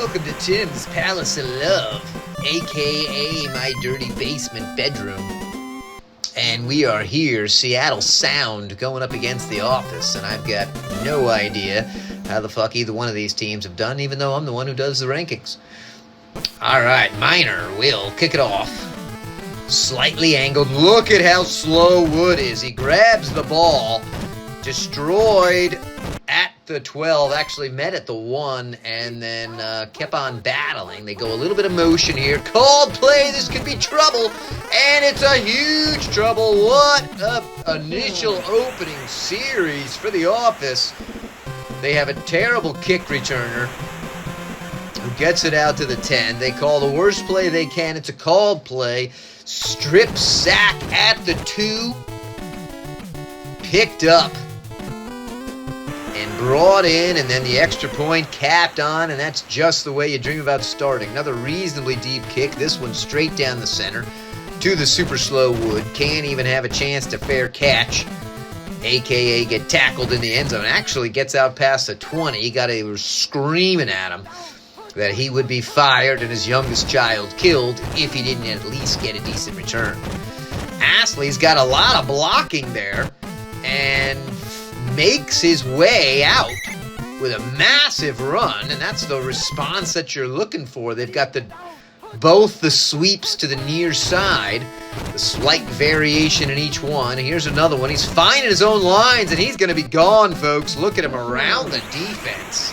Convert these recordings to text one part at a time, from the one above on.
welcome to Tim's Palace of Love, aka my dirty basement bedroom. And we are here, Seattle Sound, going up against the Office, and I've got no idea how the fuck either one of these teams have done, even though I'm the one who does the rankings. Alright, Miner will kick it off. Slightly angled. Look at how slow Wood is. He grabs the ball, destroyed at the 12, actually met at the 1, and then kept on battling. They go a little bit of motion here. Called play, this could be trouble, and it's a huge trouble. What a initial opening series for the Office. They have a terrible kick returner who gets it out to the 10. They call the worst play they can. It's a called play. Strip sack at the 2. Picked up and brought in, and then the extra point capped on, and that's just the way you dream about starting. Another reasonably deep kick. This one straight down the center to the super slow Wood. Can't even have a chance to fair catch, a.k.a. get tackled in the end zone. Actually gets out past the 20. They were screaming at him that he would be fired and his youngest child killed if he didn't at least get a decent return. Astley's got a lot of blocking there and makes his way out with a massive run, and that's the response that you're looking for. They've got both the sweeps to the near side, the slight variation in each one. Here's another one. He's finding his own lines, and he's going to be gone, folks. Look at him around the defense.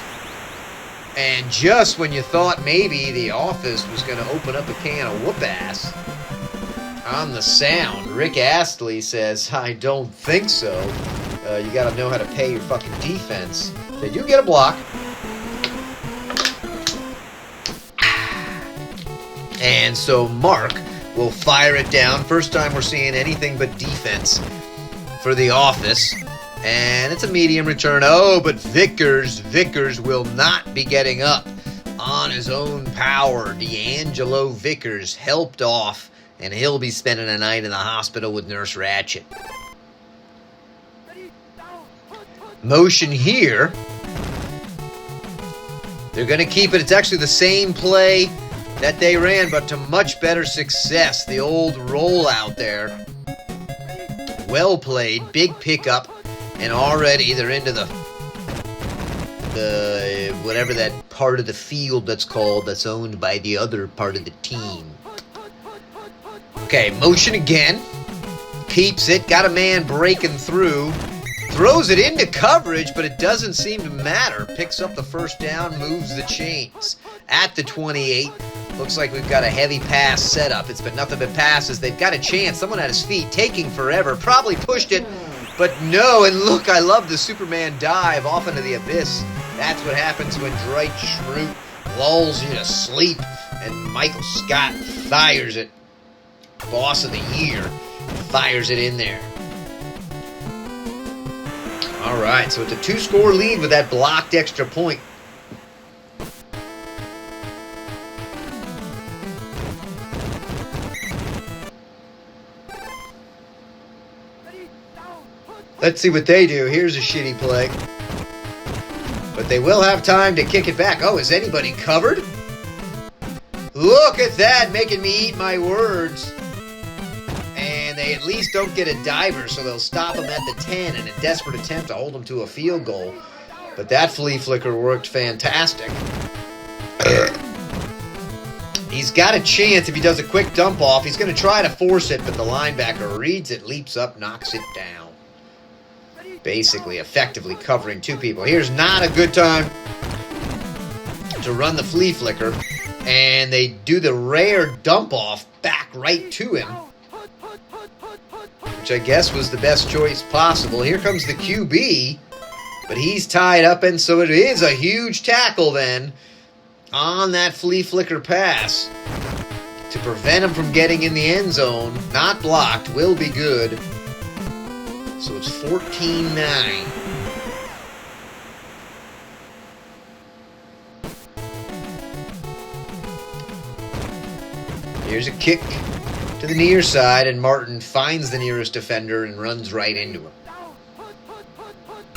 And just when you thought maybe the Office was going to open up a can of whoop-ass, on the sound, Rick Astley says, I don't think so. You got to know how to pay your fucking defense. They do get a block. And so Mark will fire it down. First time we're seeing anything but defense for the Office. And it's a medium return. Oh, but Vickers will not be getting up on his own power. D'Angelo Vickers helped off, and he'll be spending a night in the hospital with Nurse Ratchet. Motion here. They're going to keep it. It's actually the same play that they ran, but to much better success. The old rollout there. Well played. Big pickup. And already they're into the whatever that part of the field that's called, that's owned by the other part of the team. Okay, motion again. Keeps it. Got a man breaking through. Throws it into coverage, but it doesn't seem to matter. Picks up the first down, moves the chains. At the 28, looks like we've got a heavy pass set up. It's been nothing but passes. They've got a chance. Someone at his feet, taking forever. Probably pushed it, but no. And look, I love the Superman dive off into the abyss. That's what happens when Dwight Schrute lulls you to sleep, and Michael Scott fires it. Boss of the year fires it in there. All right, so it's a 2-score lead with that blocked extra point. Let's see what they do. Here's a shitty play. But they will have time to kick it back. Oh, is anybody covered? Look at that, making me eat my words. And they at least don't get a diver, so they'll stop him at the 10 in a desperate attempt to hold him to a field goal. But that flea flicker worked fantastic. He's got a chance if he does a quick dump off. He's going to try to force it, but the linebacker reads it, leaps up, knocks it down. Basically, effectively covering two people. Here's not a good time to run the flea flicker. And they do the rare dump off back right to him, which I guess was the best choice possible. Here comes the QB, but he's tied up, and so it is a huge tackle then on that flea flicker pass to prevent him from getting in the end zone. Not blocked, will be good. So it's 14-9. Here's a kick to the near side, and Martin finds the nearest defender and runs right into him.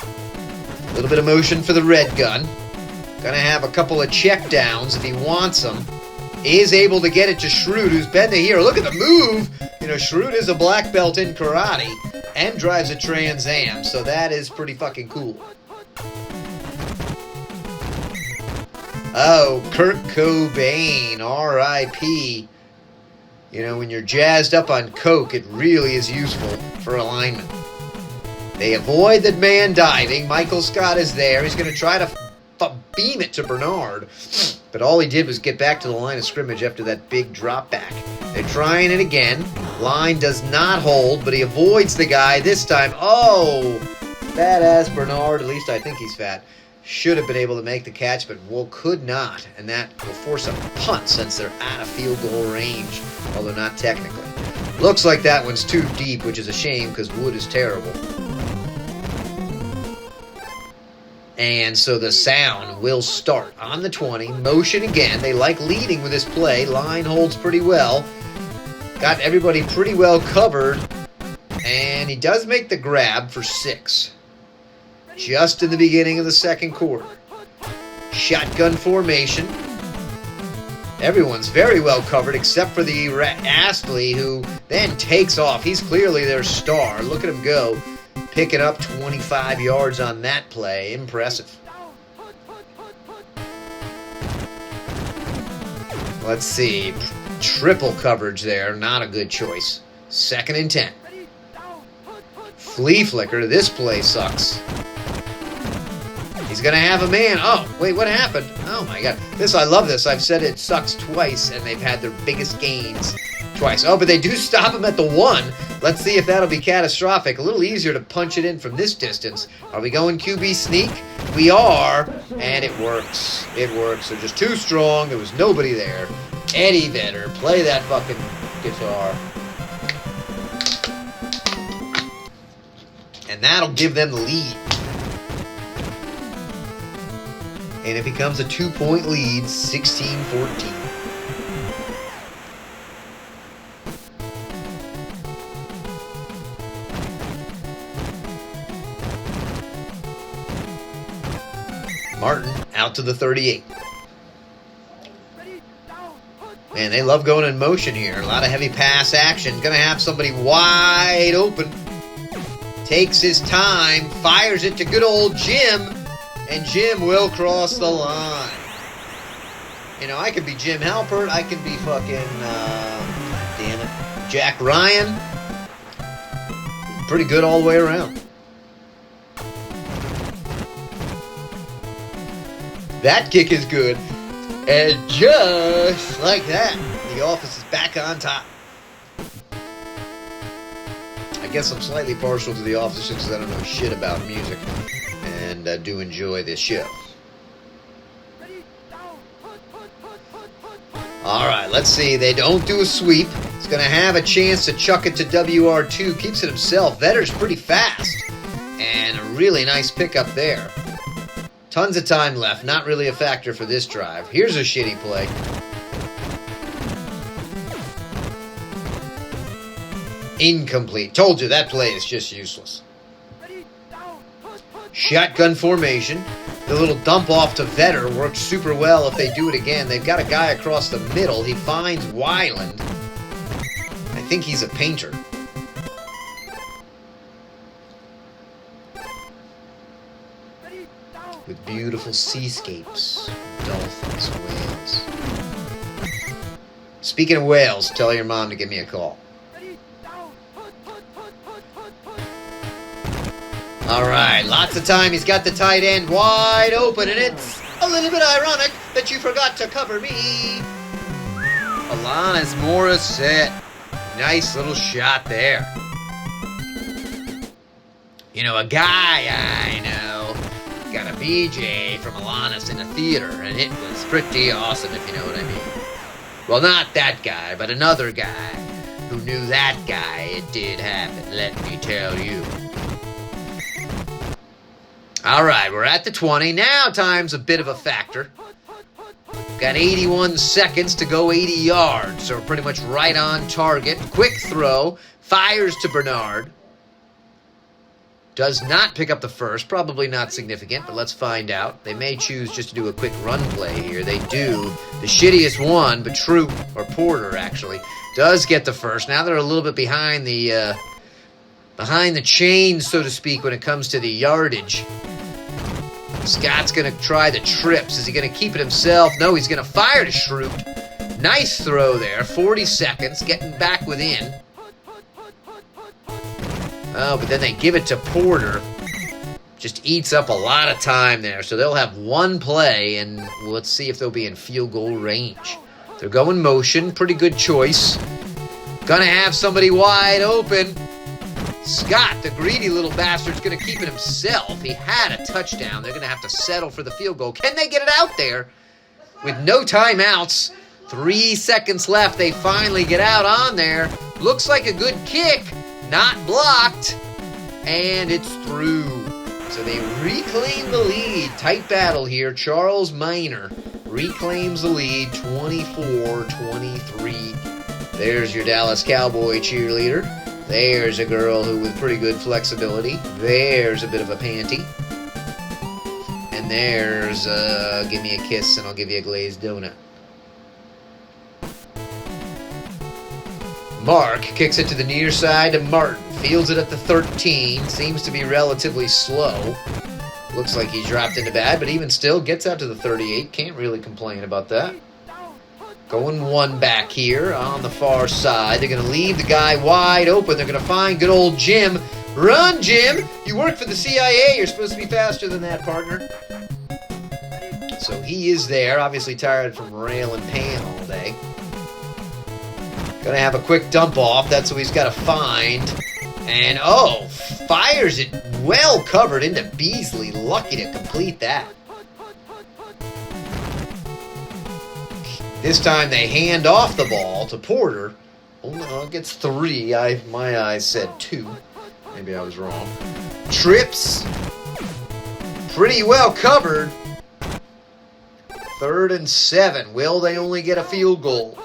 A little bit of motion for the red gun. Gonna have a couple of check downs if he wants them. Is able to get it to Schrute, who's been to here. Look at the move! You know, Schrute is a black belt in karate and drives a Trans Am, so that is pretty fucking cool. Oh, Kurt Cobain, R.I.P. You know, when you're jazzed up on coke, it really is useful for alignment. They avoid the man diving. Michael Scott is there. He's going to try to beam it to Bernard. But all he did was get back to the line of scrimmage after that big drop back. They're trying it again. Line does not hold, but he avoids the guy this time. Oh, badass Bernard. At least I think he's fat. Should have been able to make the catch, but could not. And that will force a punt since they're out of field goal range, although not technically. Looks like that one's too deep, which is a shame because wood is terrible. And so the sound will start on the 20. Motion again. They like leading with this play. Line holds pretty well. Got everybody pretty well covered. And he does make the grab for 6. Just in the beginning of the second quarter. Shotgun formation. Everyone's very well covered except for the Astley, who then takes off. He's clearly their star. Look at him go. Picking up 25 yards on that play. Impressive. Let's see. Triple coverage there. Not a good choice. 2nd and 10. Flea flicker. This play sucks. He's going to have a man. Oh, wait, what happened? Oh, my God. I love this. I've said it sucks twice, and they've had their biggest gains twice. Oh, but they do stop him at the 1. Let's see if that'll be catastrophic. A little easier to punch it in from this distance. Are we going QB sneak? We are, and it works. It works. They're just too strong. There was nobody there. Eddie Vedder, play that fucking guitar. And that'll give them the lead. And it becomes a 2-point lead, 16-14. Martin out to the 38. Man, they love going in motion here. A lot of heavy pass action. Going to have somebody wide open. Takes his time. Fires it to good old Jim. And Jim will cross the line. You know, I could be Jim Halpert. I could be fucking, damn it, Jack Ryan. Pretty good all the way around. That kick is good. And just like that, the office is back on top. I guess I'm slightly partial to the office just because I don't know shit about music. And I do enjoy this show. Alright, let's see. They don't do a sweep. It's going to have a chance to chuck it to WR2. Keeps it himself. Vetter's pretty fast. And a really nice pickup there. Tons of time left. Not really a factor for this drive. Here's a shitty play. Incomplete. Told you that play is just useless. Shotgun formation. The little dump off to Vetter works super well if they do it again. They've got a guy across the middle. He finds Weiland. I think he's a painter. With beautiful seascapes, dolphins, whales. Speaking of whales, tell your mom to give me a call. Alright, lots of time. He's got the tight end wide open, and it's a little bit ironic that you forgot to cover me. Alanis Morissette. Nice little shot there. You know, a guy I know got a BJ from Alanis in a theater, and it was pretty awesome, if you know what I mean. Well, not that guy, but another guy who knew that guy. It did happen, let me tell you. All right, we're at the 20. Now time's a bit of a factor. Got 81 seconds to go 80 yards, so we're pretty much right on target. Quick throw, fires to Bernard. does not pick up the first. Probably not significant, but let's find out. They may choose just to do a quick run play here. They do. The shittiest one, but Troop, or Porter actually, does get the first. Now they're a little bit behind the chain, so to speak, when it comes to the yardage. Scott's going to try the trips. Is he going to keep it himself? No, he's going to fire to Shroot. Nice throw there. 40 seconds. Getting back within. Oh, but then they give it to Porter. Just eats up a lot of time there. So they'll have one play, and let's see if they'll be in field goal range. They're going motion. Pretty good choice. Gonna have somebody wide open. Scott, the greedy little bastard's going to keep it himself. He had a touchdown. They're going to have to settle for the field goal. Can they get it out there? With no timeouts, 3 seconds left, they finally get out on there. Looks like a good kick. Not blocked. And it's through. So they reclaim the lead. Tight battle here. Charles Minor reclaims the lead, 24-23. There's your Dallas Cowboy cheerleader. There's a girl who with pretty good flexibility. There's a bit of a panty. And there's, give me a kiss and I'll give you a glazed donut. Mark kicks it to the near side to Martin. Fields it at the 13. Seems to be relatively slow. Looks like he dropped into bad, but even still gets out to the 38. Can't really complain about that. Going one back here on the far side. They're going to leave the guy wide open. They're going to find good old Jim. Run, Jim! You work for the CIA. You're supposed to be faster than that, partner. So he is there. Obviously tired from rail and pan all day. Going to have a quick dump off. That's what he's got to find. And, oh, fires it well covered into Beasley. Lucky to complete that. This time they hand off the ball to Porter. Oh, no, it gets 3. My eyes said 2. Maybe I was wrong. Trips. Pretty well covered. 3rd and 7. Will they only get a field goal?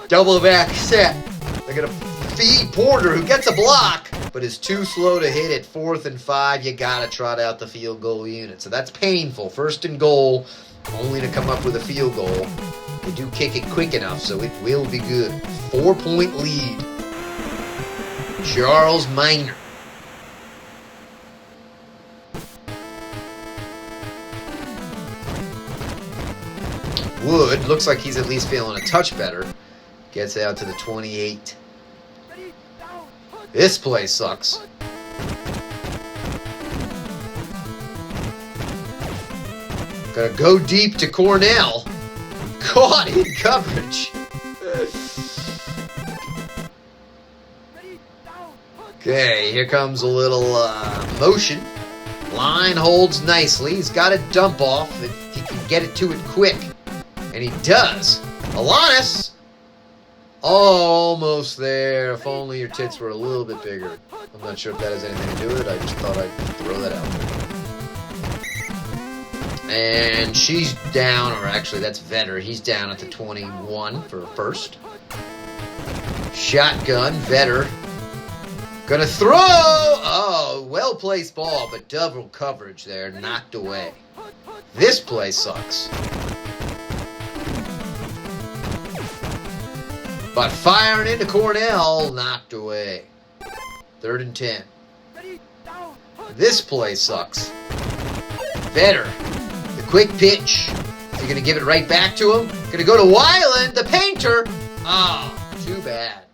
Double back set. They're going to feed Porter, who gets a block, but is too slow to hit it. 4th and 5. You got to trot out the field goal unit. So that's painful. 1st and goal, only to come up with a field goal. They do kick it quick enough, so it will be good. 4-point lead. Charles Minor. Wood looks like he's at least feeling a touch better. Gets out to the 28. This play sucks. Gonna go deep to Cornell. Caught in coverage. Okay, here comes a little motion. Line holds nicely. He's got a dump off if he can get it to it quick. And he does. Alanis. Almost there. If only your tits were a little bit bigger. I'm not sure if that has anything to do with it. I just thought I'd throw that out there. And she's down, or actually that's Vetter. He's down at the 21 for a first. Shotgun, Vetter. Gonna throw! Oh, well-placed ball, but double coverage there, knocked away. This play sucks. But firing into Cornell, knocked away. 3rd and 10. This play sucks. Vetter. Quick pitch. Is he going to give it right back to him? Going to go to Weiland, the painter. Oh, too bad.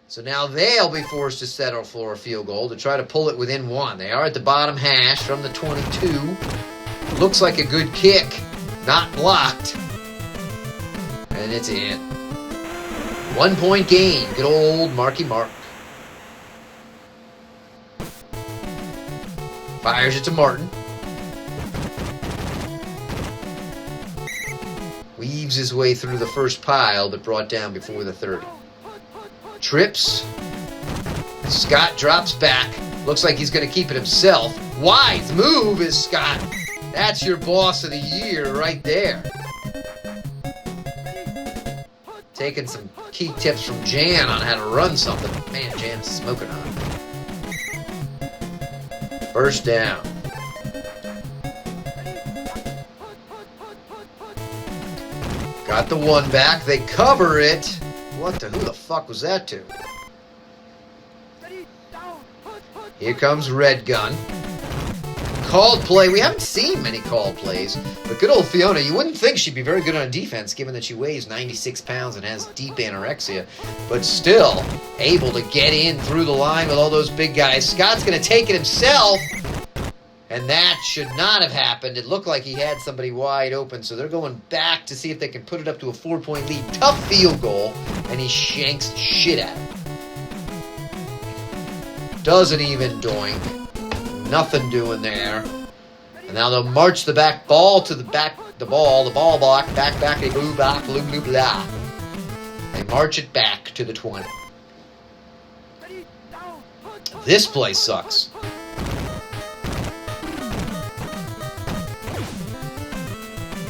So now they'll be forced to settle for a field goal to try to pull it within 1. They are at the bottom hash from the 22. Looks like a good kick. Not blocked. And it's in. 1-point gain. Good old Marky Mark. Fires it to Martin. Weaves his way through the first pile, but brought down before the 30. Trips. Scott drops back. Looks like he's going to keep it himself. Wise move is Scott. That's your boss of the year right there. Taking some key tips from Jan on how to run something. Man, Jan's smoking on. First down. Got the one back. They cover it. Who the fuck was that to? Here comes Red Gun. Called play. We haven't seen many called plays, but good old Fiona, you wouldn't think she'd be very good on defense given that she weighs 96 pounds and has deep anorexia, but still able to get in through the line with all those big guys. Scott's going to take it himself, and that should not have happened. It looked like he had somebody wide open, so they're going back to see if they can put it up to a 4-point lead. Tough field goal, and he shanks the shit out of it. Doesn't even doink. Nothing doing there. And now they'll march the back ball to the ball block, back, a blue block, blue, blah. They march it back to the 20. This play sucks.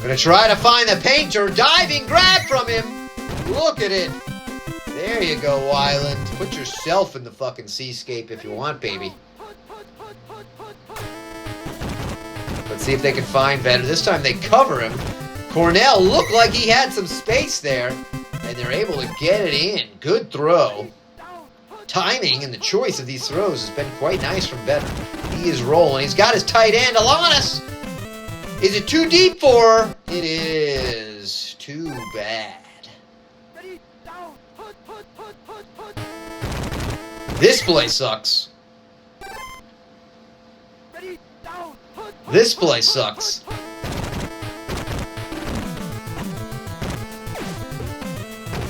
Gonna try to find the painter, diving grab from him. Look at it. There you go, Wyland. Put yourself in the fucking seascape if you want, baby. Let's see if they can find better. This time they cover him. Cornell looked like he had some space there, and they're able to get it in. Good throw. Timing and the choice of these throws has been quite nice from Vetter. He is rolling. He's got his tight end, Alanis. Is it too deep for her? It is. Too bad. This play sucks. This play sucks.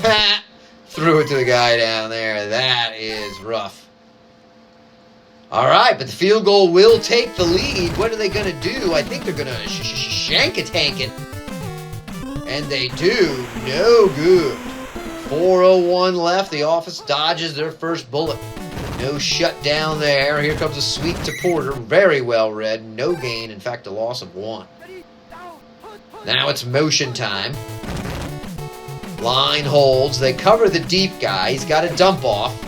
Ha! Threw it to the guy down there. That is rough. All right, but the field goal will take the lead. What are they going to do? I think they're going to shank-a-tank it. And they do. No good. 4:01 left. The office dodges their first bullet. No shutdown there. Here comes a sweep to Porter. Very well read. No gain. In fact, a loss of 1. Now it's motion time. Line holds. They cover the deep guy. He's got a dump off.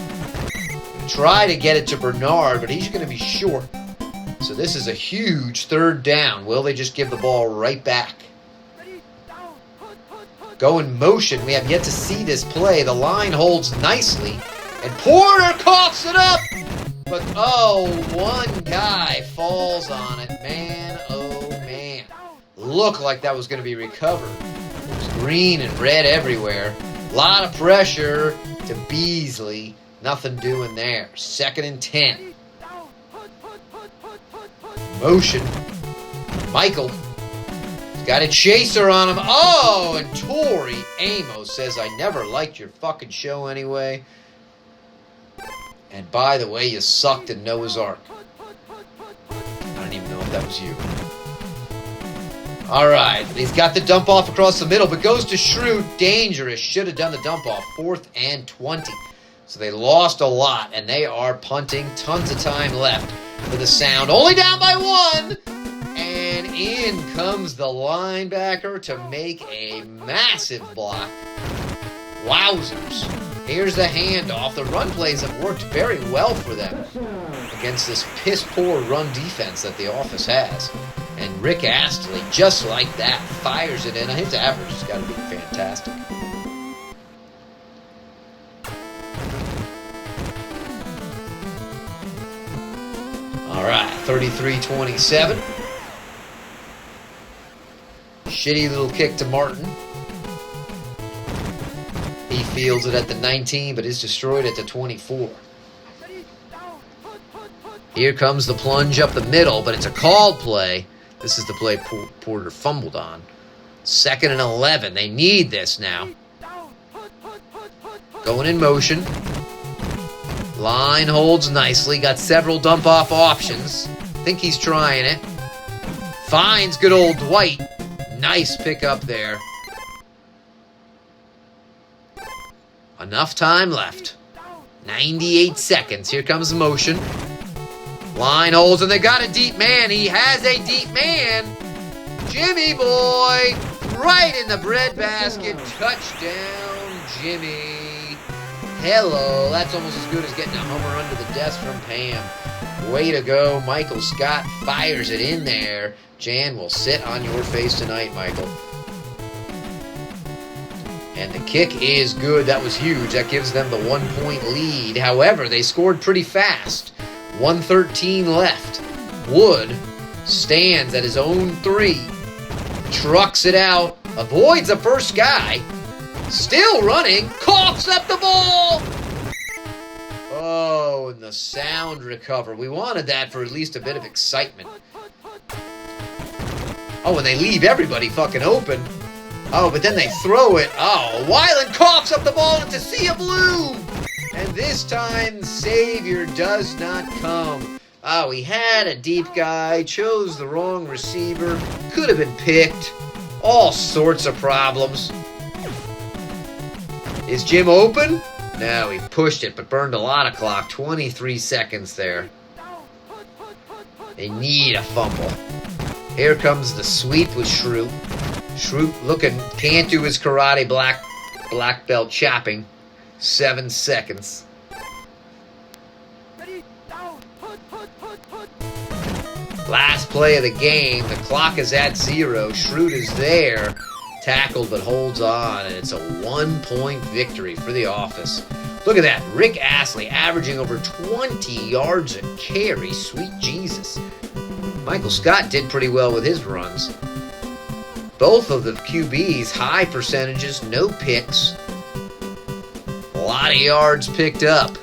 Try to get it to Bernard, but he's going to be short. So this is a huge third down. Will they just give the ball right back? Go in motion. We have yet to see this play. The line holds nicely. And Porter coughs it up! But, oh, one guy falls on it. Man, oh, man. Looked like that was going to be recovered. It was green and red everywhere. A lot of pressure to Beasley. Nothing doing there. 2nd and 10. Motion. Michael. He's got a chaser on him. Oh, and Tori Amos says, I never liked your fucking show anyway. And by the way, you sucked in Noah's Ark. I don't even know if that was you. All right. He's got the dump off across the middle, but goes to Schrute. Dangerous. Should have done the dump off. 4th and 20. So they lost a lot, and they are punting. Tons of time left for the Sound. Only down by 1. And in comes the linebacker to make a massive block. Wowzers. Here's the handoff. The run plays have worked very well for them against this piss-poor run defense that the office has. And Rick Astley, just like that, fires it in. His average has got to be fantastic. All right, 33-27. Shitty little kick to Martin. He fields it at the 19, but is destroyed at the 24. Here comes the plunge up the middle, but it's a called play. This is the play Porter fumbled on. 2nd and 11. They need this now. Going in motion. Line holds nicely. Got several dump-off options. Think he's trying it. Finds good old Dwight. Nice pickup there. Enough time left. 98 seconds. Here comes motion. Line holds, and they got a deep man. He has a deep man. Jimmy boy. Right in the breadbasket. Touchdown, Jimmy. Hello. That's almost as good as getting a homer under the desk from Pam. Way to go. Michael Scott fires it in there. Jan will sit on your face tonight, Michael. And the kick is good. That was huge. That gives them the 1-point lead. However, they scored pretty fast. 1:13 left. Wood stands at his own 3. Trucks it out. Avoids the first guy. Still running. Coughs up the ball. Oh, and the sound recover. We wanted that for at least a bit of excitement. Oh, and they leave everybody fucking open. Oh, but then they throw it. Oh, Weiland coughs up the ball into sea of blue. And this time, the savior does not come. Oh, he had a deep guy, chose the wrong receiver, could have been picked. All sorts of problems. Is Jim open? No, he pushed it, but burned a lot of clock. 23 seconds there. They need a fumble. Here comes the sweep with Schrute. Schrute looking, can't do his karate black belt chopping. 7 seconds. Last play of the game. The clock is at 0. Schrute is there. Tackled but holds on, and it's a 1-point victory for the office. Look at that. Rick Astley averaging over 20 yards a carry. Sweet Jesus. Michael Scott did pretty well with his runs. Both of the QBs, high percentages, no picks. A lot of yards picked up.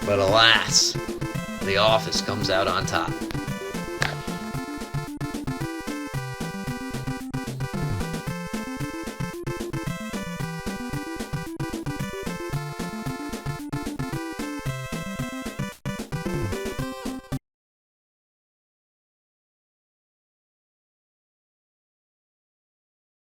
But alas, the office comes out on top.